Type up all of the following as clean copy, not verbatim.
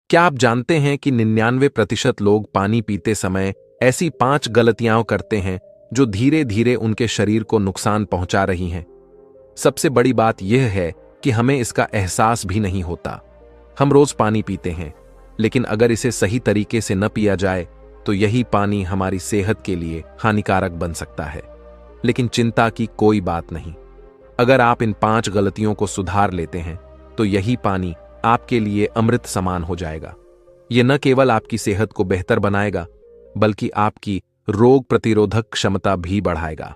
क्या आप जानते हैं कि 99% लोग पानी पीते समय ऐसी 5 गलतियां करते हैं जो धीरे धीरे उनके शरीर को नुकसान पहुंचा रही हैं। सबसे बड़ी बात यह है कि हमें इसका एहसास भी नहीं होता। हम रोज पानी पीते हैं, लेकिन अगर इसे सही तरीके से न पिया जाए तो यही पानी हमारी सेहत के लिए हानिकारक बन सकता है। लेकिन चिंता की कोई बात नहीं। अगर आप इन 5 गलतियों को सुधार लेते हैं तो यही पानी आपके लिए अमृत समान हो जाएगा। यह न केवल आपकी सेहत को बेहतर बनाएगा, बल्कि आपकी रोग प्रतिरोधक क्षमता भी बढ़ाएगा।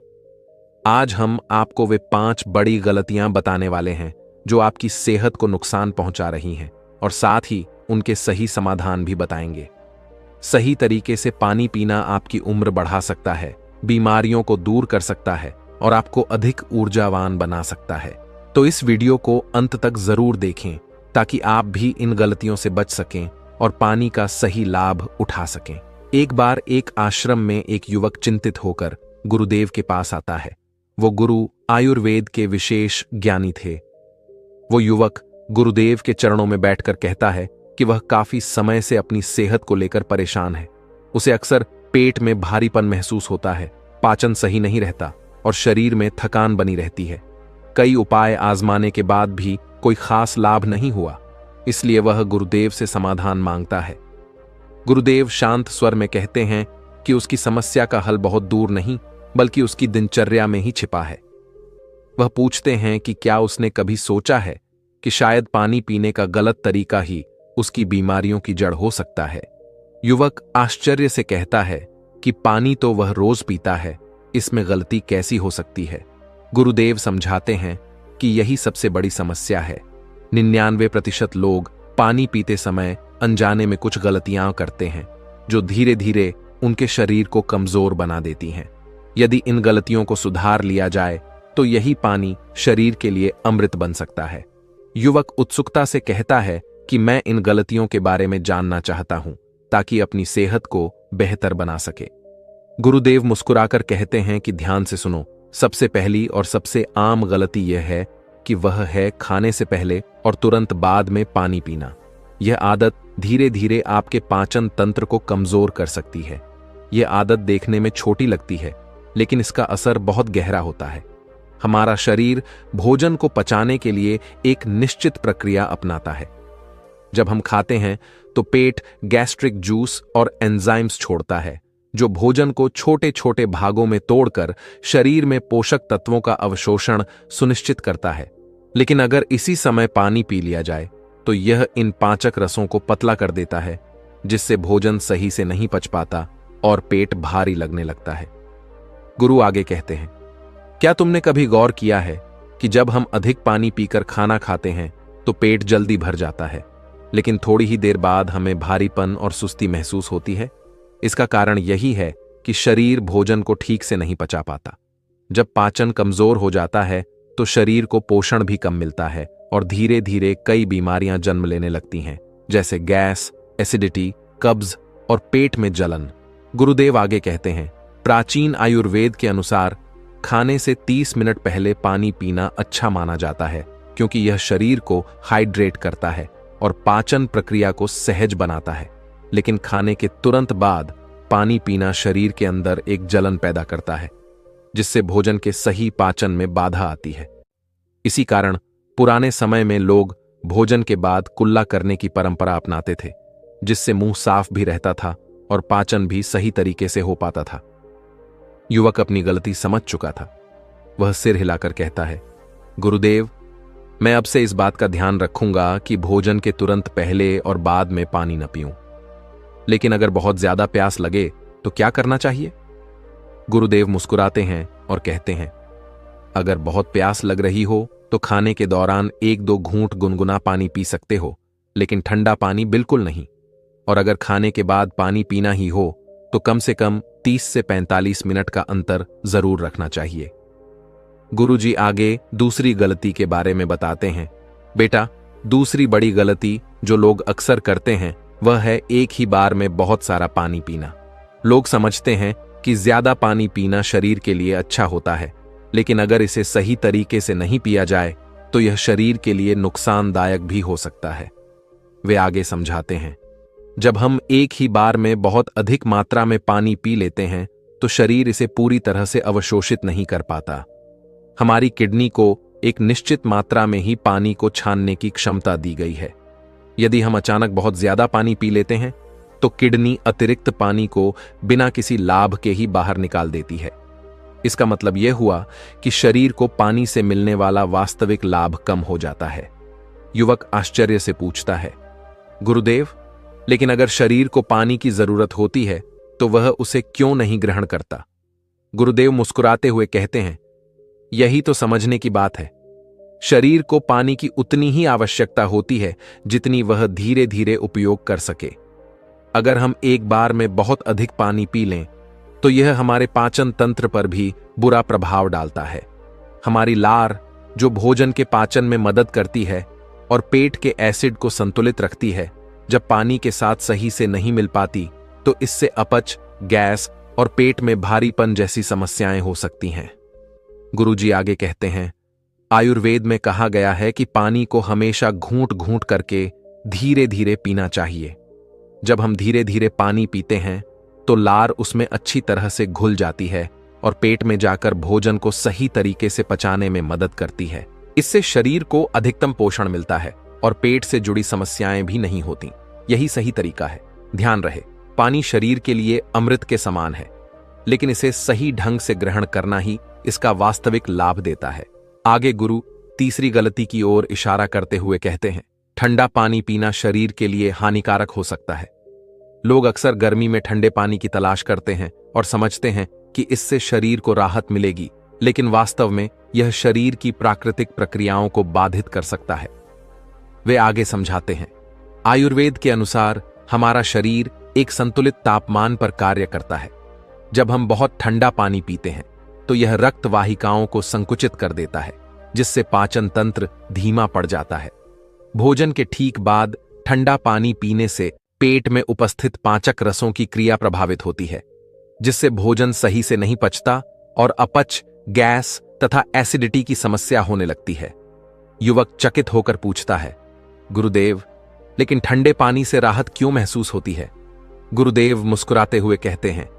आज हम आपको वे 5 बड़ी गलतियां बताने वाले हैं जो आपकी सेहत को नुकसान पहुंचा रही हैं, और साथ ही उनके सही समाधान भी बताएंगे। सही तरीके से पानी पीना आपकी उम्र बढ़ा सकता है, बीमारियों को दूर कर सकता है और आपको अधिक ऊर्जावान बना सकता है। तो इस वीडियो को अंत तक जरूर देखें ताकि आप भी इन गलतियों से बच सकें और पानी का सही लाभ उठा सकें। एक बार एक आश्रम में एक युवक चिंतित होकर गुरुदेव के पास आता है। वो गुरु आयुर्वेद के विशेष ज्ञानी थे। वो युवक गुरुदेव के चरणों में बैठकर कहता है कि वह काफी समय से अपनी सेहत को लेकर परेशान है। उसे अक्सर पेट में भारीपन महसूस होता है, पाचन सही नहीं रहता और शरीर में थकान बनी रहती है। कई उपाय आजमाने के बाद भी कोई खास लाभ नहीं हुआ, इसलिए वह गुरुदेव से समाधान मांगता है। गुरुदेव शांत स्वर में कहते हैं कि उसकी समस्या का हल बहुत दूर नहीं, बल्कि उसकी दिनचर्या में ही छिपा है। वह पूछते हैं कि क्या उसने कभी सोचा है कि शायद पानी पीने का गलत तरीका ही उसकी बीमारियों की जड़ हो सकता है। युवक आश्चर्य से कहता है कि पानी तो वह रोज पीता है, इसमें गलती कैसी हो सकती है। गुरुदेव समझाते हैं कि यही सबसे बड़ी समस्या है। 99% लोग पानी पीते समय अनजाने में कुछ गलतियां करते हैं जो धीरे धीरे उनके शरीर को कमजोर बना देती हैं। यदि इन गलतियों को सुधार लिया जाए तो यही पानी शरीर के लिए अमृत बन सकता है। युवक उत्सुकता से कहता है कि मैं इन गलतियों के बारे में जानना चाहता हूं ताकि अपनी सेहत को बेहतर बना सके। गुरुदेव मुस्कुराकर कहते हैं कि ध्यान से सुनो। सबसे पहली और सबसे आम गलती यह है कि वह है खाने से पहले और तुरंत बाद में पानी पीना। यह आदत धीरे धीरे आपके पाचन तंत्र को कमजोर कर सकती है। यह आदत देखने में छोटी लगती है, लेकिन इसका असर बहुत गहरा होता है। हमारा शरीर भोजन को पचाने के लिए एक निश्चित प्रक्रिया अपनाता है। जब हम खाते हैं तो पेट गैस्ट्रिक जूस और एंजाइम्स छोड़ता है, जो भोजन को छोटे छोटे भागों में तोड़कर शरीर में पोषक तत्वों का अवशोषण सुनिश्चित करता है। लेकिन अगर इसी समय पानी पी लिया जाए तो यह इन पाचक रसों को पतला कर देता है, जिससे भोजन सही से नहीं पच पाता और पेट भारी लगने लगता है। गुरु आगे कहते हैं, क्या तुमने कभी गौर किया है कि जब हम अधिक पानी पीकर खाना खाते हैं तो पेट जल्दी भर जाता है, लेकिन थोड़ी ही देर बाद हमें भारीपन और सुस्ती महसूस होती है? इसका कारण यही है कि शरीर भोजन को ठीक से नहीं पचा पाता। जब पाचन कमजोर हो जाता है तो शरीर को पोषण भी कम मिलता है और धीरे धीरे कई बीमारियां जन्म लेने लगती हैं, जैसे गैस, एसिडिटी, कब्ज और पेट में जलन। गुरुदेव आगे कहते हैं, प्राचीन आयुर्वेद के अनुसार खाने से 30 मिनट पहले पानी पीना अच्छा माना जाता है, क्योंकि यह शरीर को हाइड्रेट करता है और पाचन प्रक्रिया को सहज बनाता है। लेकिन खाने के तुरंत बाद पानी पीना शरीर के अंदर एक जलन पैदा करता है, जिससे भोजन के सही पाचन में बाधा आती है। इसी कारण पुराने समय में लोग भोजन के बाद कुल्ला करने की परंपरा अपनाते थे, जिससे मुंह साफ भी रहता था और पाचन भी सही तरीके से हो पाता था। युवक अपनी गलती समझ चुका था। वह सिर हिलाकर कहता है, गुरुदेव, मैं अब से इस बात का ध्यान रखूंगा कि भोजन के तुरंत पहले और बाद में पानी न पीऊं। लेकिन अगर बहुत ज्यादा प्यास लगे तो क्या करना चाहिए? गुरुदेव मुस्कुराते हैं और कहते हैं, अगर बहुत प्यास लग रही हो तो खाने के दौरान 1-2 घूंट गुनगुना पानी पी सकते हो, लेकिन ठंडा पानी बिल्कुल नहीं। और अगर खाने के बाद पानी पीना ही हो तो कम से कम 30 से 45 मिनट का अंतर जरूर रखना चाहिए। गुरुजी आगे दूसरी गलती के बारे में बताते हैं, बेटा, दूसरी बड़ी गलती जो लोग अक्सर करते हैं वह है एक ही बार में बहुत सारा पानी पीना। लोग समझते हैं कि ज्यादा पानी पीना शरीर के लिए अच्छा होता है, लेकिन अगर इसे सही तरीके से नहीं पिया जाए तो यह शरीर के लिए नुकसानदायक भी हो सकता है। वे आगे समझाते हैं, जब हम एक ही बार में बहुत अधिक मात्रा में पानी पी लेते हैं तो शरीर इसे पूरी तरह से अवशोषित नहीं कर पाता। हमारी किडनी को एक निश्चित मात्रा में ही पानी को छानने की क्षमता दी गई है। यदि हम अचानक बहुत ज्यादा पानी पी लेते हैं तो किडनी अतिरिक्त पानी को बिना किसी लाभ के ही बाहर निकाल देती है। इसका मतलब यह हुआ कि शरीर को पानी से मिलने वाला वास्तविक लाभ कम हो जाता है। युवक आश्चर्य से पूछता है, गुरुदेव, लेकिन अगर शरीर को पानी की जरूरत होती है तो वह उसे क्यों नहीं ग्रहण करता? गुरुदेव मुस्कुराते हुए कहते हैं, यही तो समझने की बात है। शरीर को पानी की उतनी ही आवश्यकता होती है जितनी वह धीरे धीरे उपयोग कर सके। अगर हम एक बार में बहुत अधिक पानी पी लें तो यह हमारे पाचन तंत्र पर भी बुरा प्रभाव डालता है। हमारी लार, जो भोजन के पाचन में मदद करती है और पेट के एसिड को संतुलित रखती है, जब पानी के साथ सही से नहीं मिल पाती तो इससे अपच, गैस और पेट में भारीपन जैसी समस्याएं हो सकती हैं। गुरुजी आगे कहते हैं, आयुर्वेद में कहा गया है कि पानी को हमेशा घूंट घूंट करके धीरे धीरे पीना चाहिए। जब हम धीरे धीरे पानी पीते हैं तो लार उसमें अच्छी तरह से घुल जाती है और पेट में जाकर भोजन को सही तरीके से पचाने में मदद करती है। इससे शरीर को अधिकतम पोषण मिलता है और पेट से जुड़ी समस्याएं भी नहीं होती। यही सही तरीका है। ध्यान रहे, पानी शरीर के लिए अमृत के समान है, लेकिन इसे सही ढंग से ग्रहण करना ही इसका वास्तविक लाभ देता है। आगे गुरु तीसरी गलती की ओर इशारा करते हुए कहते हैं, ठंडा पानी पीना शरीर के लिए हानिकारक हो सकता है। लोग अक्सर गर्मी में ठंडे पानी की तलाश करते हैं और समझते हैं कि इससे शरीर को राहत मिलेगी, लेकिन वास्तव में यह शरीर की प्राकृतिक प्रक्रियाओं को बाधित कर सकता है। वे आगे समझाते हैं, आयुर्वेद के अनुसार हमारा शरीर एक संतुलित तापमान पर कार्य करता है। जब हम बहुत ठंडा पानी पीते हैं तो यह रक्त वाहिकाओं को संकुचित कर देता है, जिससे पाचन तंत्र धीमा पड़ जाता है। भोजन के ठीक बाद ठंडा पानी पीने से पेट में उपस्थित पाचक रसों की क्रिया प्रभावित होती है, जिससे भोजन सही से नहीं पचता और अपच, गैस तथा एसिडिटी की समस्या होने लगती है। युवक चकित होकर पूछता है, गुरुदेव, लेकिन ठंडे पानी से राहत क्यों महसूस होती है? गुरुदेव मुस्कुराते हुए कहते हैं,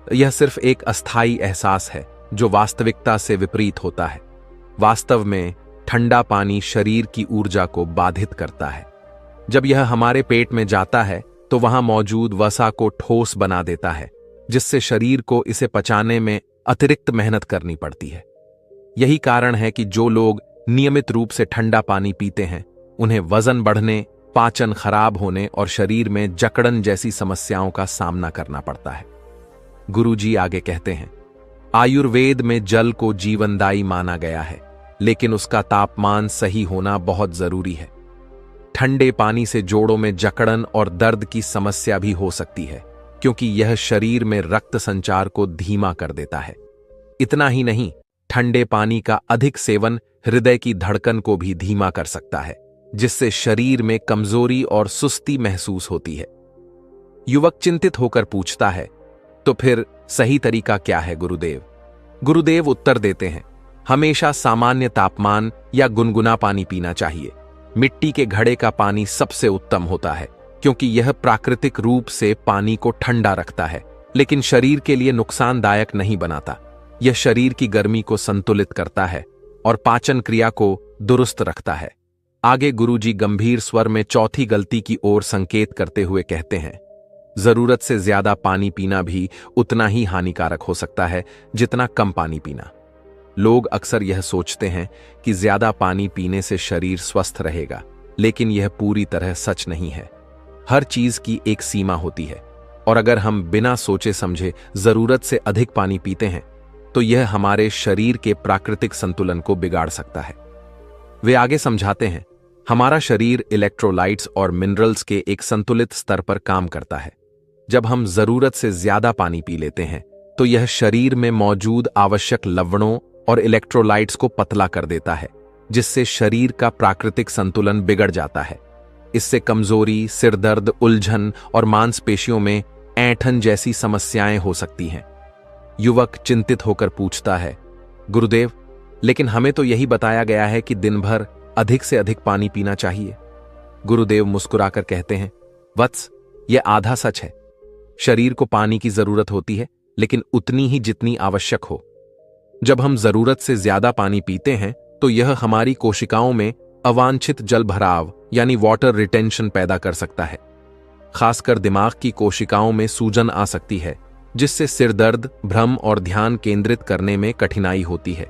यह सिर्फ एक अस्थायी एहसास है जो वास्तविकता से विपरीत होता है। वास्तव में ठंडा पानी शरीर की ऊर्जा को बाधित करता है। जब यह हमारे पेट में जाता है तो वहां मौजूद वसा को ठोस बना देता है, जिससे शरीर को इसे पचाने में अतिरिक्त मेहनत करनी पड़ती है। यही कारण है कि जो लोग नियमित रूप से ठंडा पानी पीते हैं उन्हें वजन बढ़ने, पाचन खराब होने और शरीर में जकड़न जैसी समस्याओं का सामना करना पड़ता है। गुरुजी आगे कहते हैं, आयुर्वेद में जल को जीवनदायी माना गया है, लेकिन उसका तापमान सही होना बहुत जरूरी है। ठंडे पानी से जोड़ों में जकड़न और दर्द की समस्या भी हो सकती है, क्योंकि यह शरीर में रक्त संचार को धीमा कर देता है। इतना ही नहीं, ठंडे पानी का अधिक सेवन हृदय की धड़कन को भी धीमा कर सकता है, जिससे शरीर में कमजोरी और सुस्ती महसूस होती है। युवक चिंतित होकर पूछता है, तो फिर सही तरीका क्या है गुरुदेव? गुरुदेव उत्तर देते हैं, हमेशा सामान्य तापमान या गुनगुना पानी पीना चाहिए। मिट्टी के घड़े का पानी सबसे उत्तम होता है, क्योंकि यह प्राकृतिक रूप से पानी को ठंडा रखता है, लेकिन शरीर के लिए नुकसानदायक नहीं बनाता। यह शरीर की गर्मी को संतुलित करता है और पाचन क्रिया को दुरुस्त रखता है। आगे गुरुजी गंभीर स्वर में चौथी गलती की ओर संकेत करते हुए कहते हैं, जरूरत से ज्यादा पानी पीना भी उतना ही हानिकारक हो सकता है जितना कम पानी पीना। लोग अक्सर यह सोचते हैं कि ज्यादा पानी पीने से शरीर स्वस्थ रहेगा, लेकिन यह पूरी तरह सच नहीं है। हर चीज की एक सीमा होती है, और अगर हम बिना सोचे समझे जरूरत से अधिक पानी पीते हैं तो यह हमारे शरीर के प्राकृतिक संतुलन को बिगाड़ सकता है। वे आगे समझाते हैं, हमारा शरीर इलेक्ट्रोलाइट्स और मिनरल्स के एक संतुलित स्तर पर काम करता है। जब हम जरूरत से ज्यादा पानी पी लेते हैं तो यह शरीर में मौजूद आवश्यक लवणों और इलेक्ट्रोलाइट्स को पतला कर देता है, जिससे शरीर का प्राकृतिक संतुलन बिगड़ जाता है। इससे कमजोरी, सिरदर्द, उलझन और मांसपेशियों में ऐंठन जैसी समस्याएं हो सकती हैं। युवक चिंतित होकर पूछता है, गुरुदेव, लेकिन हमें तो यही बताया गया है कि दिन भर अधिक से अधिक पानी पीना चाहिए। गुरुदेव मुस्कुराकर कहते हैं, वत्स, यह आधा सच है। शरीर को पानी की जरूरत होती है, लेकिन उतनी ही जितनी आवश्यक हो। जब हम जरूरत से ज्यादा पानी पीते हैं तो यह हमारी कोशिकाओं में अवांछित जल भराव यानी वाटर रिटेंशन पैदा कर सकता है। खासकर दिमाग की कोशिकाओं में सूजन आ सकती है, जिससे सिरदर्द, भ्रम और ध्यान केंद्रित करने में कठिनाई होती है।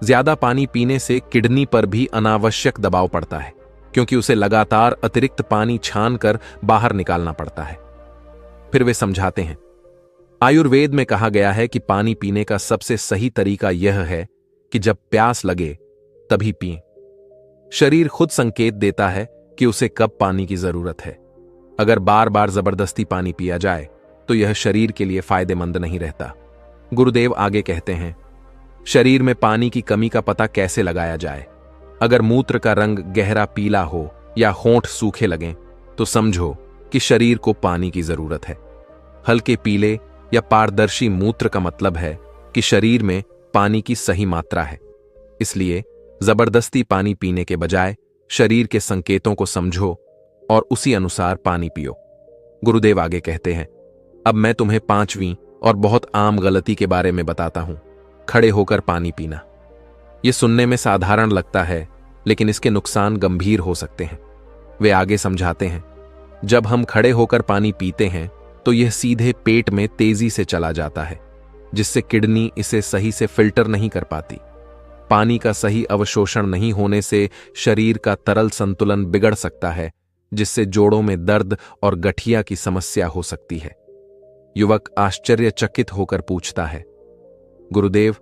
ज्यादा पानी पीने से किडनी पर भी अनावश्यक दबाव पड़ता है, क्योंकि उसे लगातार अतिरिक्त पानी छानकर बाहर निकालना पड़ता है। फिर वे समझाते हैं, आयुर्वेद में कहा गया है कि पानी पीने का सबसे सही तरीका यह है कि जब प्यास लगे तभी पिएं। शरीर खुद संकेत देता है कि उसे कब पानी की जरूरत है। अगर बार बार जबरदस्ती पानी पिया जाए तो यह शरीर के लिए फायदेमंद नहीं रहता। गुरुदेव आगे कहते हैं, शरीर में पानी की कमी का पता कैसे लगाया जाए? अगर मूत्र का रंग गहरा पीला हो या होंठ सूखे लगें तो समझो कि शरीर को पानी की जरूरत है। हल्के पीले या पारदर्शी मूत्र का मतलब है कि शरीर में पानी की सही मात्रा है। इसलिए जबरदस्ती पानी पीने के बजाय शरीर के संकेतों को समझो और उसी अनुसार पानी पियो। गुरुदेव आगे कहते हैं, अब मैं तुम्हें 5वीं और बहुत आम गलती के बारे में बताता हूं, खड़े होकर पानी पीना। यह सुनने में साधारण लगता है, लेकिन इसके नुकसान गंभीर हो सकते हैं। वे आगे समझाते हैं, जब हम खड़े होकर पानी पीते हैं तो यह सीधे पेट में तेजी से चला जाता है, जिससे किडनी इसे सही से फिल्टर नहीं कर पाती। पानी का सही अवशोषण नहीं होने से शरीर का तरल संतुलन बिगड़ सकता है, जिससे जोड़ों में दर्द और गठिया की समस्या हो सकती है। युवक आश्चर्यचकित होकर पूछता है, गुरुदेव,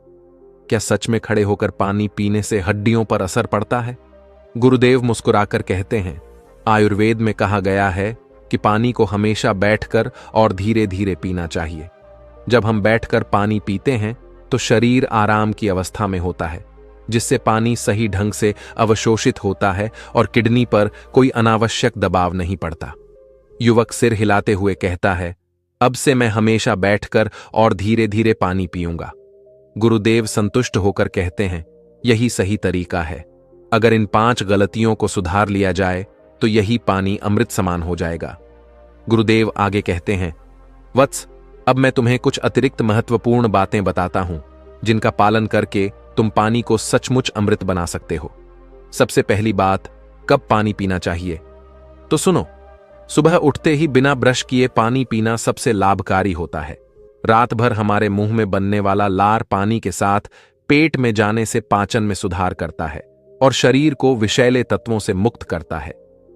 क्या सच में खड़े होकर पानी पीने से हड्डियों पर असर पड़ता है? गुरुदेव मुस्कुराकर कहते हैं, आयुर्वेद में कहा गया है कि पानी को हमेशा बैठकर और धीरे धीरे पीना चाहिए। जब हम बैठकर पानी पीते हैं तो शरीर आराम की अवस्था में होता है, जिससे पानी सही ढंग से अवशोषित होता है और किडनी पर कोई अनावश्यक दबाव नहीं पड़ता। युवक सिर हिलाते हुए कहता है, अब से मैं हमेशा बैठकर और धीरे धीरे पानी पीऊंगा। गुरुदेव संतुष्ट होकर कहते हैं, यही सही तरीका है। अगर इन 5 गलतियों को सुधार लिया जाए तो यही पानी अमृत समान हो जाएगा। गुरुदेव आगे कहते हैं, वत्स, अब मैं तुम्हें कुछ अतिरिक्त महत्वपूर्ण बातें बताता हूं, जिनका पालन करके तुम पानी को सचमुच अमृत बना सकते हो। सबसे पहली बात, कब पानी पीना चाहिए? तो सुनो, सुबह उठते ही बिना ब्रश किए पानी पीना सबसे लाभकारी होता है। रात भर हमारे मुंह में बनने वाला लार पानी के साथ पेट में जाने से पाचन में सुधार करता है और शरीर को विषैले तत्वों से मुक्त करता है।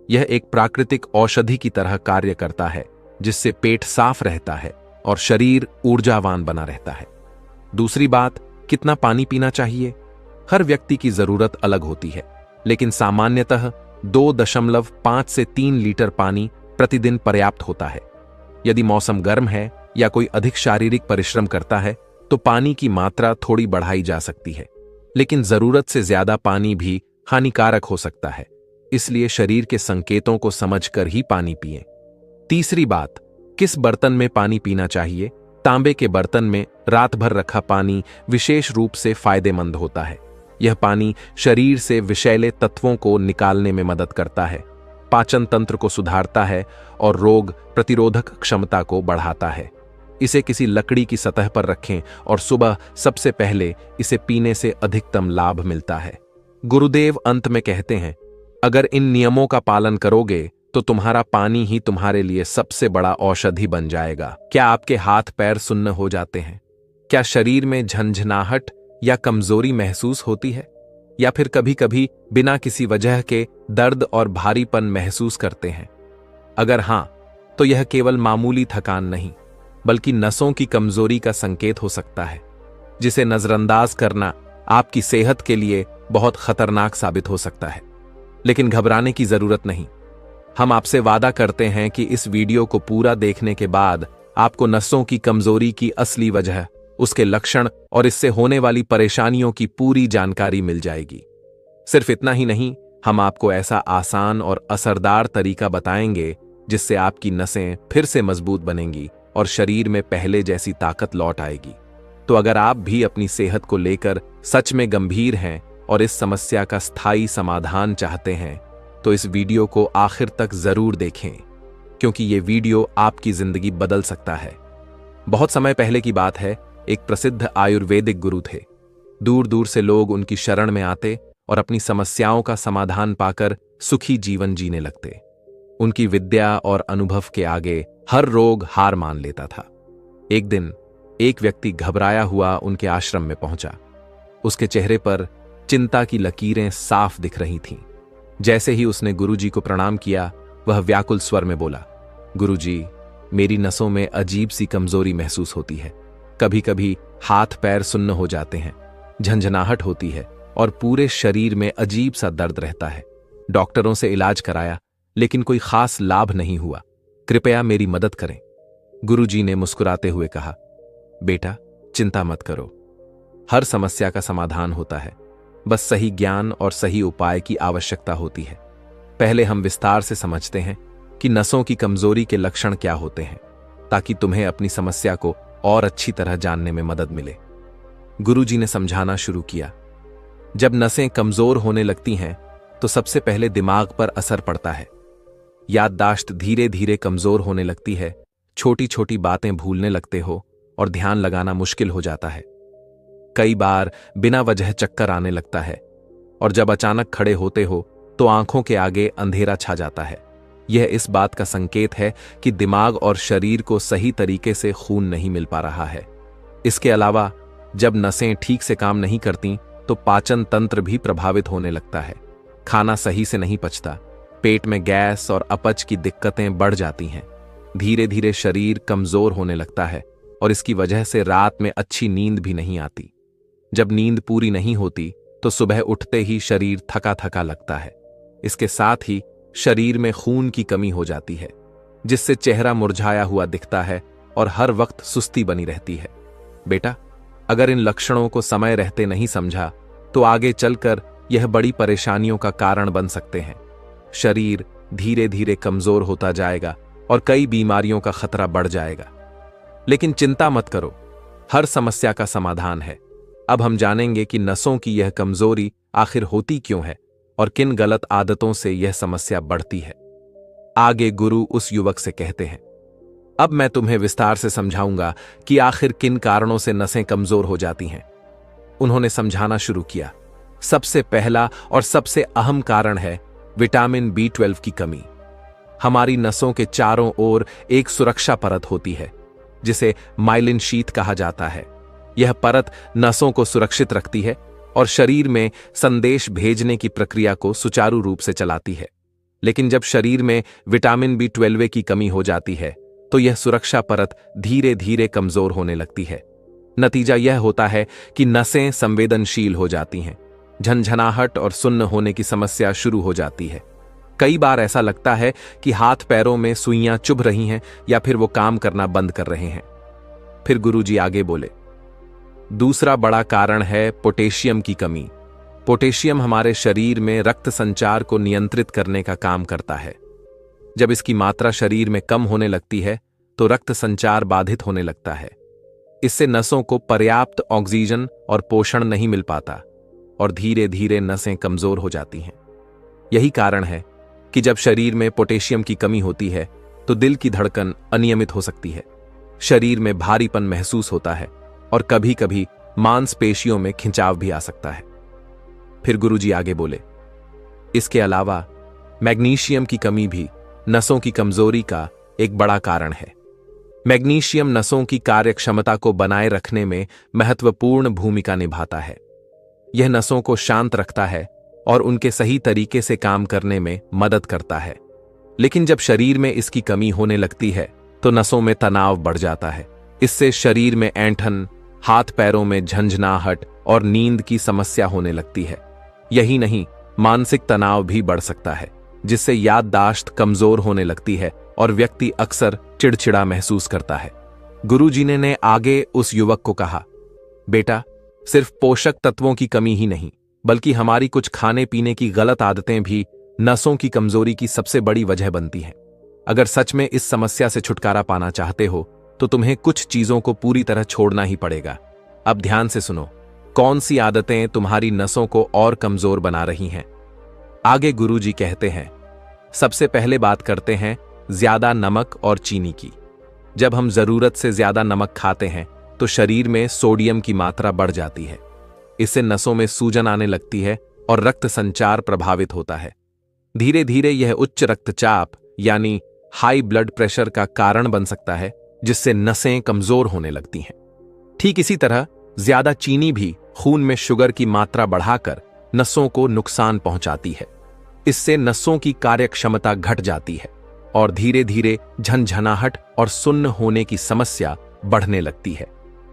यह एक प्राकृतिक औषधि की तरह कार्य करता है, जिससे पेट साफ रहता है और शरीर ऊर्जावान बना रहता है। दूसरी बात, कितना पानी पीना चाहिए? हर व्यक्ति की जरूरत अलग होती है, लेकिन सामान्यतः 2.5 से 3 लीटर पानी प्रतिदिन पर्याप्त होता है। यदि मौसम गर्म है या कोई अधिक शारीरिक परिश्रम करता है तो पानी की मात्रा थोड़ी बढ़ाई जा सकती है, लेकिन जरूरत से ज्यादा पानी भी हानिकारक हो सकता है। इसलिए शरीर के संकेतों को समझकर ही पानी पिएं। तीसरी बात, किस बर्तन में पानी पीना चाहिए? तांबे के बर्तन में रात भर रखा पानी विशेष रूप से फायदेमंद होता है। यह पानी शरीर से विषैले तत्वों को निकालने में मदद करता है, पाचन तंत्र को सुधारता है और रोग प्रतिरोधक क्षमता को बढ़ाता है। इसे किसी लकड़ी की सतह पर रखें और सुबह सबसे पहले इसे पीने से अधिकतम लाभ मिलता है। गुरुदेव अंत में कहते हैं, अगर इन नियमों का पालन करोगे तो तुम्हारा पानी ही तुम्हारे लिए सबसे बड़ा औषधि बन जाएगा। क्या आपके हाथ पैर सुन्न हो जाते हैं? क्या शरीर में झंझनाहट या कमजोरी महसूस होती है? या फिर कभी कभी बिना किसी वजह के दर्द और भारीपन महसूस करते हैं? अगर हां, तो यह केवल मामूली थकान नहीं, बल्कि नसों की कमजोरी का संकेत हो सकता है, जिसे नजरअंदाज करना आपकी सेहत के लिए बहुत खतरनाक साबित हो सकता है। लेकिन घबराने की जरूरत नहीं। हम आपसे वादा करते हैं कि इस वीडियो को पूरा देखने के बाद आपको नसों की कमजोरी की असली वजह, उसके लक्षण और इससे होने वाली परेशानियों की पूरी जानकारी मिल जाएगी। सिर्फ इतना ही नहीं, हम आपको ऐसा आसान और असरदार तरीका बताएंगे जिससे आपकी नसें फिर से मजबूत बनेंगी और शरीर में पहले जैसी ताकत लौट आएगी। तो अगर आप भी अपनी सेहत को लेकर सच में गंभीर हैं और इस समस्या का स्थायी समाधान चाहते हैं, तो इस वीडियो को आखिर तक जरूर देखें, क्योंकि ये वीडियो आपकी जिंदगी बदल सकता है। बहुत समय पहले की बात है, एक प्रसिद्ध आयुर्वेदिक गुरु थे। दूर दूर से लोग उनकी शरण में आते और अपनी समस्याओं का समाधान पाकर सुखी जीवन जीने लगते। उनकी विद्या और अनुभव के आगे हर रोग हार मान लेता था। एक दिन एक व्यक्ति घबराया हुआ उनके आश्रम में पहुंचा। उसके चेहरे पर चिंता की लकीरें साफ दिख रही थीं। जैसे ही उसने गुरुजी को प्रणाम किया, वह व्याकुल स्वर में बोला, गुरुजी, मेरी नसों में अजीब सी कमजोरी महसूस होती है। कभी कभी हाथ पैर सुन्न हो जाते हैं, झंझनाहट होती है और पूरे शरीर में अजीब सा दर्द रहता है। डॉक्टरों से इलाज कराया, लेकिन कोई खास लाभ नहीं हुआ। कृपया मेरी मदद करें। गुरुजी ने मुस्कुराते हुए कहा, बेटा, चिंता मत करो। हर समस्या का समाधान होता है, बस सही ज्ञान और सही उपाय की आवश्यकता होती है। पहले हम विस्तार से समझते हैं कि नसों की कमजोरी के लक्षण क्या होते हैं, ताकि तुम्हें अपनी समस्या को और अच्छी तरह जानने में मदद मिले। गुरुजी ने समझाना शुरू किया। जब नसें कमजोर होने लगती हैं, तो सबसे पहले दिमाग पर असर पड़ता है। याददाश्त धीरे धीरे कमजोर होने लगती है, छोटी छोटी बातें भूलने लगते हो और ध्यान लगाना मुश्किल हो जाता है। कई बार बिना वजह चक्कर आने लगता है और जब अचानक खड़े होते हो तो आंखों के आगे अंधेरा छा जाता है। यह इस बात का संकेत है कि दिमाग और शरीर को सही तरीके से खून नहीं मिल पा रहा है। इसके अलावा जब नसें ठीक से काम नहीं करती तो पाचन तंत्र भी प्रभावित होने लगता है। खाना सही से नहीं पचता, पेट में गैस और अपच की दिक्कतें बढ़ जाती हैं। धीरे धीरे शरीर कमजोर होने लगता है और इसकी वजह से रात में अच्छी नींद भी नहीं आती। जब नींद पूरी नहीं होती तो सुबह उठते ही शरीर थका थका लगता है। इसके साथ ही शरीर में खून की कमी हो जाती है, जिससे चेहरा मुरझाया हुआ दिखता है और हर वक्त सुस्ती बनी रहती है। बेटा, अगर इन लक्षणों को समय रहते नहीं समझा तो आगे चलकर यह बड़ी परेशानियों का कारण बन सकते हैं। शरीर धीरे धीरे कमजोर होता जाएगा और कई बीमारियों का खतरा बढ़ जाएगा। लेकिन चिंता मत करो, हर समस्या का समाधान है। अब हम जानेंगे कि नसों की यह कमजोरी आखिर होती क्यों है और किन गलत आदतों से यह समस्या बढ़ती है। आगे गुरु उस युवक से कहते हैं, अब मैं तुम्हें विस्तार से समझाऊंगा कि आखिर किन कारणों से नसें कमजोर हो जाती हैं। उन्होंने समझाना शुरू किया। सबसे पहला और सबसे अहम कारण है विटामिन B12 की कमी। हमारी नसों के चारों ओर एक सुरक्षा परत होती है, जिसे माइलिन शीथ कहा जाता है। यह परत नसों को सुरक्षित रखती है और शरीर में संदेश भेजने की प्रक्रिया को सुचारू रूप से चलाती है। लेकिन जब शरीर में विटामिन B12 की कमी हो जाती है तो यह सुरक्षा परत धीरे धीरे कमजोर होने लगती है। नतीजा यह होता है कि नसें संवेदनशील हो जाती हैं, झंझनाहट और सुन्न होने की समस्या शुरू हो जाती है। कई बार ऐसा लगता है कि हाथ पैरों में सुइयां चुभ रही हैं या फिर वो काम करना बंद कर रहे हैं। फिर गुरुजी आगे बोले, दूसरा बड़ा कारण है पोटेशियम की कमी। पोटेशियम हमारे शरीर में रक्त संचार को नियंत्रित करने का काम करता है। जब इसकी मात्रा शरीर में कम होने लगती है तो रक्त संचार बाधित होने लगता है। इससे नसों को पर्याप्त ऑक्सीजन और पोषण नहीं मिल पाता और धीरे धीरे नसें कमजोर हो जाती हैं। यही कारण है कि जब शरीर में पोटेशियम की कमी होती है तो दिल की धड़कन अनियमित हो सकती है, शरीर में भारीपन महसूस होता है और कभी कभी मांसपेशियों में खिंचाव भी आ सकता है। फिर गुरुजी आगे बोले, इसके अलावा मैग्नीशियम की कमी भी नसों की कमजोरी का एक बड़ा कारण है। मैग्नीशियम नसों की कार्यक्षमता को बनाए रखने में महत्वपूर्ण भूमिका निभाता है। यह नसों को शांत रखता है और उनके सही तरीके से काम करने में मदद करता है। लेकिन जब शरीर में इसकी कमी होने लगती है तो नसों में तनाव बढ़ जाता है। इससे शरीर में ऐंठन, हाथ पैरों में झंझनाहट और नींद की समस्या होने लगती है। यही नहीं, मानसिक तनाव भी बढ़ सकता है, जिससे याददाश्त कमजोर होने लगती है और व्यक्ति अक्सर चिड़चिड़ा महसूस करता है। गुरुजी ने आगे उस युवक को कहा, बेटा, सिर्फ पोषक तत्वों की कमी ही नहीं, बल्कि हमारी कुछ खाने पीने की गलत आदतें भी नसों की कमजोरी की सबसे बड़ी वजह बनती हैं। अगर सच में इस समस्या से छुटकारा पाना चाहते हो तो तुम्हें कुछ चीजों को पूरी तरह छोड़ना ही पड़ेगा। अब ध्यान से सुनो, कौन सी आदतें तुम्हारी नसों को और कमजोर बना रही हैं। आगे गुरुजी कहते हैं, सबसे पहले बात करते हैं ज्यादा नमक और चीनी की। जब हम जरूरत से ज्यादा नमक खाते हैं तो शरीर में सोडियम की मात्रा बढ़ जाती है। इससे नसों में सूजन आने लगती है और रक्त संचार प्रभावित होता है। धीरे धीरे यह उच्च रक्तचाप यानी हाई ब्लड प्रेशर का कारण बन सकता है, जिससे नसें कमजोर होने लगती हैं। ठीक इसी तरह ज्यादा चीनी भी खून में शुगर की मात्रा बढ़ाकर नसों को नुकसान पहुंचाती है। इससे नसों की कार्यक्षमता घट जाती है और धीरे धीरे झनझनाहट और सुन्न होने की समस्या बढ़ने लगती है।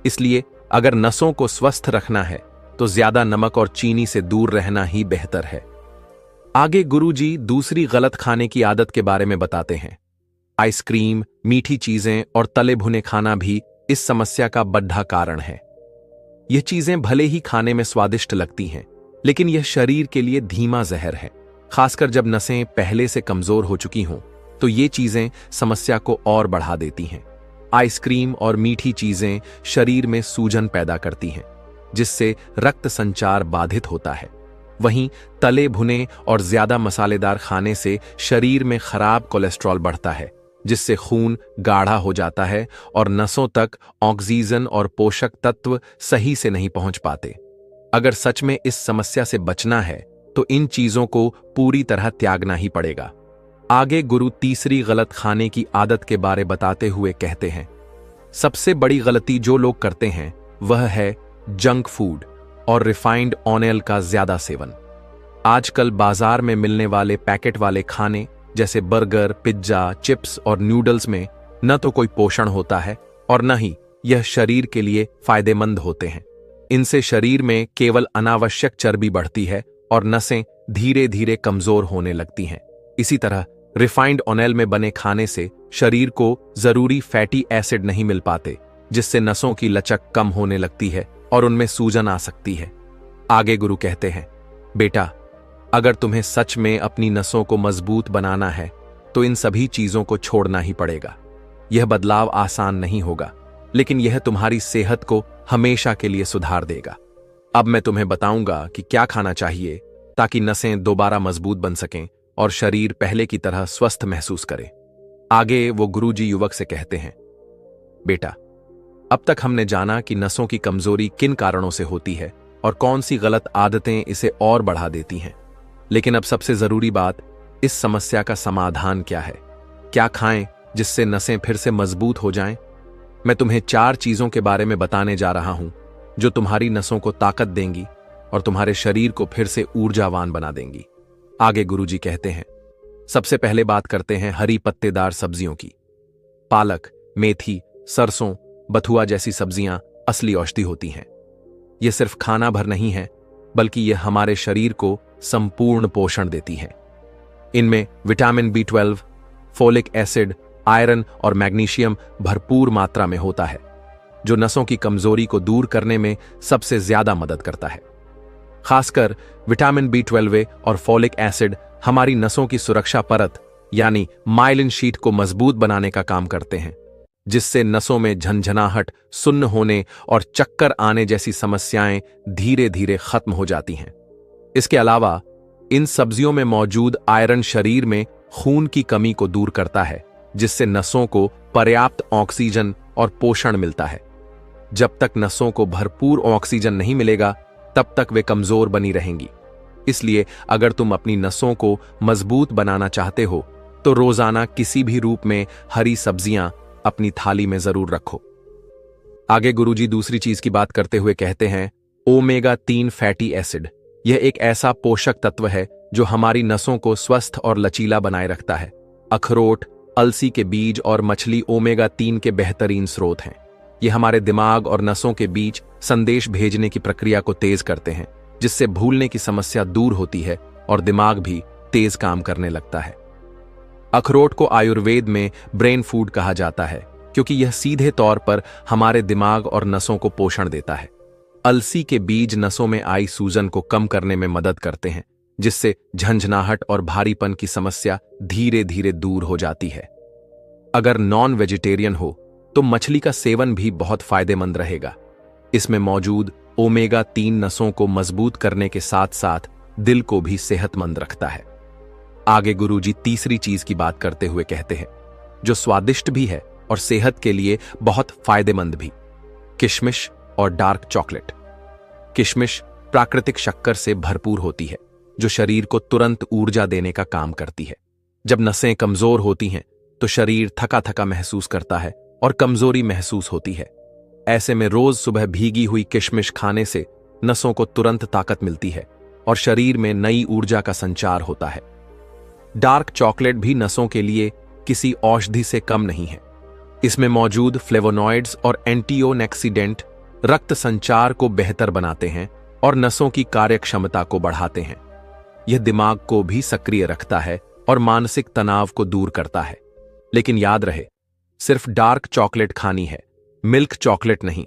इसलिए अगर नसों को स्वस्थ रखना है तो ज्यादा नमक और चीनी से दूर रहना ही बेहतर है। आगे गुरुजी दूसरी गलत खाने की आदत के बारे में बताते हैं। आइसक्रीम, मीठी चीजें और तले भुने खाना भी इस समस्या का बड़ा कारण है। यह चीजें भले ही खाने में स्वादिष्ट लगती हैं, लेकिन यह शरीर के लिए धीमा जहर है। खासकर जब नसें पहले से कमजोर हो चुकी हों तो ये चीजें समस्या को और बढ़ा देती हैं। आइसक्रीम और मीठी चीजें शरीर में सूजन पैदा करती हैं, जिससे रक्त संचार बाधित होता है। वहीं तले भुने और ज्यादा मसालेदार खाने से शरीर में खराब कोलेस्ट्रॉल बढ़ता है, जिससे खून गाढ़ा हो जाता है और नसों तक ऑक्सीजन और पोषक तत्व सही से नहीं पहुंच पाते। अगर सच में इस समस्या से बचना है तो इन चीजों को पूरी तरह त्यागना ही पड़ेगा। आगे गुरु तीसरी गलत खाने की आदत के बारे बताते हुए कहते हैं, सबसे बड़ी गलती जो लोग करते हैं वह है जंक फूड और रिफाइंड ऑयल का ज्यादा सेवन। आजकल बाजार में मिलने वाले पैकेट वाले खाने जैसे बर्गर, पिज्जा, चिप्स और नूडल्स में न तो कोई पोषण होता है और न ही यह शरीर के लिए फायदेमंद होते हैं। इनसे शरीर में केवल अनावश्यक चर्बी बढ़ती है और नसें धीरे धीरे कमजोर होने लगती हैं। इसी तरह रिफाइंड ऑयल में बने खाने से शरीर को जरूरी फैटी एसिड नहीं मिल पाते, जिससे नसों की लचक कम होने लगती है और उनमें सूजन आ सकती है। आगे गुरु कहते हैं, बेटा, अगर तुम्हें सच में अपनी नसों को मजबूत बनाना है तो इन सभी चीजों को छोड़ना ही पड़ेगा। यह बदलाव आसान नहीं होगा, लेकिन यह तुम्हारी सेहत को हमेशा के लिए सुधार देगा। अब मैं तुम्हें बताऊंगा कि क्या खाना चाहिए ताकि नसें दोबारा मजबूत बन सकें और शरीर पहले की तरह स्वस्थ महसूस करे। आगे वो गुरुजी युवक से कहते हैं, बेटा, अब तक हमने जाना कि नसों की कमजोरी किन कारणों से होती है और कौन सी गलत आदतें इसे और बढ़ा देती हैं। लेकिन अब सबसे जरूरी बात, इस समस्या का समाधान क्या है? क्या खाएं जिससे नसें फिर से मजबूत हो जाएं? मैं तुम्हें 4 चीजों के बारे में बताने जा रहा हूं जो तुम्हारी नसों को ताकत देंगी और तुम्हारे शरीर को फिर से ऊर्जावान बना देंगी। आगे गुरुजी कहते हैं, सबसे पहले बात करते हैं हरी पत्तेदार सब्जियों की। पालक, मेथी, सरसों, बथुआ जैसी सब्जियां असली औषधि होती हैं। यह सिर्फ खाना भर नहीं है, बल्कि यह हमारे शरीर को संपूर्ण पोषण देती है। इनमें vitamin B12, folic acid, iron और मैग्नीशियम भरपूर मात्रा में होता है, जो नसों की कमजोरी को दूर करने में सबसे ज्यादा मदद करता है। खासकर विटामिन B12 और फोलिक एसिड हमारी नसों की सुरक्षा परत यानी माइलिन शीट को मजबूत बनाने का काम करते हैं, जिससे नसों में झनझनाहट, सुन्न होने और चक्कर आने जैसी समस्याएं धीरे धीरे खत्म हो जाती हैं। इसके अलावा इन सब्जियों में मौजूद आयरन शरीर में खून की कमी को दूर करता है, जिससे नसों को पर्याप्त ऑक्सीजन और पोषण मिलता है। जब तक नसों को भरपूर ऑक्सीजन नहीं मिलेगा, तब तक वे कमजोर बनी रहेंगी। इसलिए अगर तुम अपनी नसों को मजबूत बनाना चाहते हो तो रोजाना किसी भी रूप में हरी सब्जियां अपनी थाली में जरूर रखो। आगे गुरुजी दूसरी चीज की बात करते हुए कहते हैं, ओमेगा 3 फैटी एसिड। यह एक ऐसा पोषक तत्व है जो हमारी नसों को स्वस्थ और लचीला बनाए रखता है। अखरोट, अलसी के बीज और मछली ओमेगा 3 के बेहतरीन स्रोत हैं। ये हमारे दिमाग और नसों के बीच संदेश भेजने की प्रक्रिया को तेज करते हैं, जिससे भूलने की समस्या दूर होती है और दिमाग भी तेज काम करने लगता है। अखरोट को आयुर्वेद में ब्रेन फूड कहा जाता है, क्योंकि यह सीधे तौर पर हमारे दिमाग और नसों को पोषण देता है। अलसी के बीज नसों में आई सूजन को कम करने में मदद करते हैं, जिससे झंझनाहट और भारीपन की समस्या धीरे धीरे दूर हो जाती है। अगर नॉन वेजिटेरियन हो तो मछली का सेवन भी बहुत फायदेमंद रहेगा। इसमें मौजूद ओमेगा 3 नसों को मजबूत करने के साथ साथ दिल को भी सेहतमंद रखता है। आगे गुरुजी तीसरी चीज की बात करते हुए कहते हैं, जो स्वादिष्ट भी है और सेहत के लिए बहुत फायदेमंद भी, किशमिश और डार्क चॉकलेट। किशमिश प्राकृतिक शक्कर से भरपूर होती है, जो शरीर को तुरंत ऊर्जा देने का काम करती है। जब नसें कमजोर होती हैं तो शरीर थका थका महसूस करता है और कमजोरी महसूस होती है। ऐसे में रोज सुबह भीगी हुई किशमिश खाने से नसों को तुरंत ताकत मिलती है और शरीर में नई ऊर्जा का संचार होता है। डार्क चॉकलेट भी नसों के लिए किसी औषधि से कम नहीं है। इसमें मौजूद फ्लेवोनॉइड्स और एंटीओक्सीडेंट रक्त संचार को बेहतर बनाते हैं और नसों की कार्यक्षमता को बढ़ाते हैं। यह दिमाग को भी सक्रिय रखता है और मानसिक तनाव को दूर करता है। लेकिन याद रहे, सिर्फ डार्क चॉकलेट खानी है, मिल्क चॉकलेट नहीं,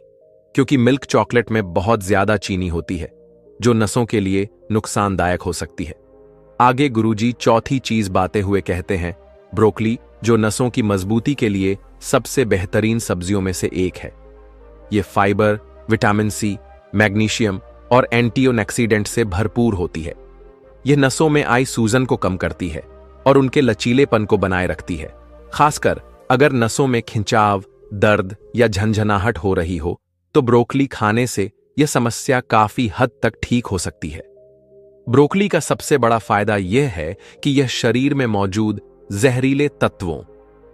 क्योंकि मिल्क चॉकलेट में बहुत ज्यादा चीनी होती है जो नसों के लिए नुकसानदायक हो सकती है। आगे गुरुजी चौथी चीज बातें हुए कहते हैं, ब्रोकली, जो नसों की मजबूती के लिए सबसे बेहतरीन सब्जियों में से एक है। यह फाइबर, विटामिन सी, मैग्नीशियम और एंटीओक्सीडेंट से भरपूर होती है। यह नसों में आई सूजन को कम करती है और उनके लचीलेपन को बनाए रखती है। खासकर अगर नसों में खिंचाव, दर्द या झंझनाहट हो रही हो तो ब्रोकली खाने से यह समस्या काफी हद तक ठीक हो सकती है। ब्रोकली का सबसे बड़ा फायदा यह है कि यह शरीर में मौजूद जहरीले तत्वों,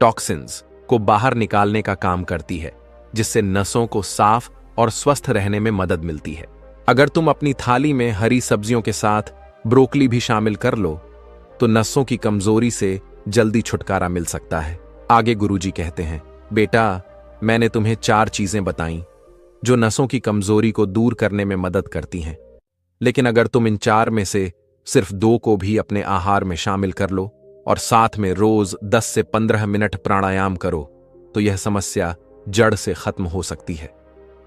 टॉक्सिन्स को बाहर निकालने का काम करती है, जिससे नसों को साफ और स्वस्थ रहने में मदद मिलती है। अगर तुम अपनी थाली में हरी सब्जियों के साथ ब्रोकली भी शामिल कर लो तो नसों की कमजोरी से जल्दी छुटकारा मिल सकता है। आगे गुरुजी कहते हैं, बेटा, मैंने तुम्हें 4 चीजें बताईं जो नसों की कमजोरी को दूर करने में मदद करती हैं। लेकिन अगर तुम इन 4 में से सिर्फ 2 को भी अपने आहार में शामिल कर लो और साथ में रोज 10 से 15 मिनट प्राणायाम करो तो यह समस्या जड़ से खत्म हो सकती है।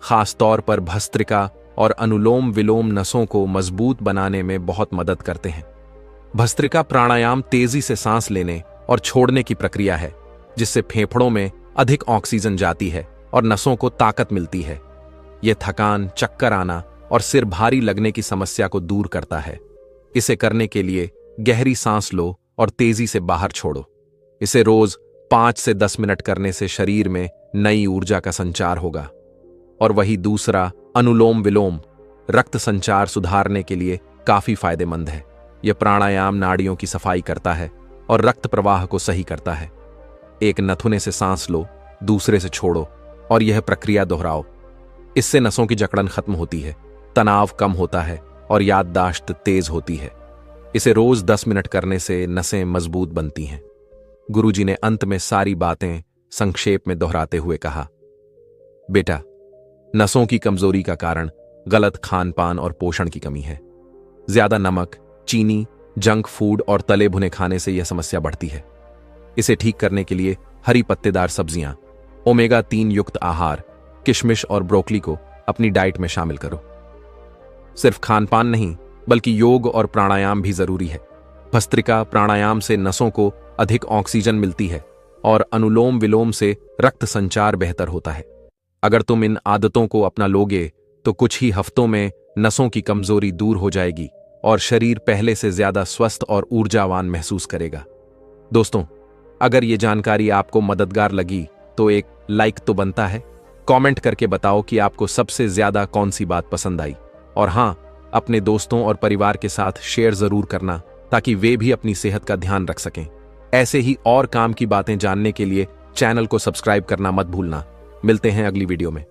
खास तौर पर भस्त्रिका और अनुलोम विलोम नसों को मजबूत बनाने में बहुत मदद करते हैं। भस्त्रिका प्राणायाम तेजी से सांस लेने और छोड़ने की प्रक्रिया है, जिससे फेफड़ों में अधिक ऑक्सीजन जाती है और नसों को ताकत मिलती है। यह थकान, चक्कर आना और सिर भारी लगने की समस्या को दूर करता है। इसे करने के लिए गहरी सांस लो और तेजी से बाहर छोड़ो। इसे रोज 5 से 10 मिनट करने से शरीर में नई ऊर्जा का संचार होगा। और वही दूसरा, अनुलोम विलोम, रक्त संचार सुधारने के लिए काफी फायदेमंद है। यह प्राणायाम नाड़ियों की सफाई करता है और रक्त प्रवाह को सही करता है। एक नथुने से सांस लो, दूसरे से छोड़ो और यह प्रक्रिया दोहराओ। इससे नसों की जकड़न खत्म होती है, तनाव कम होता है और याददाश्त तेज होती है। इसे रोज 10 मिनट करने से नसें मजबूत बनती हैं। गुरुजी ने अंत में सारी बातें संक्षेप में दोहराते हुए कहा, बेटा, नसों की कमजोरी का कारण गलत खान पान और पोषण की कमी है। ज्यादा नमक, चीनी, जंक फूड और तले भुने खाने से यह समस्या बढ़ती है। इसे ठीक करने के लिए हरी पत्तेदार सब्जियां, ओमेगा 3 युक्त आहार, किशमिश और ब्रोकली को अपनी डाइट में शामिल करो। सिर्फ खान पान नहीं, बल्कि योग और प्राणायाम भी जरूरी है। भस्त्रिका प्राणायाम से नसों को अधिक ऑक्सीजन मिलती है और अनुलोम विलोम से रक्त संचार बेहतर होता है। अगर तुम इन आदतों को अपना लोगे तो कुछ ही हफ्तों में नसों की कमजोरी दूर हो जाएगी और शरीर पहले से ज्यादा स्वस्थ और ऊर्जावान महसूस करेगा। दोस्तों, अगर ये जानकारी आपको मददगार लगी तो एक लाइक तो बनता है। कमेंट करके बताओ कि आपको सबसे ज्यादा कौन सी बात पसंद आई। और हां, अपने दोस्तों और परिवार के साथ शेयर जरूर करना ताकि वे भी अपनी सेहत का ध्यान रख सकें। ऐसे ही और काम की बातें जानने के लिए चैनल को सब्सक्राइब करना मत भूलना। मिलते हैं अगली वीडियो में।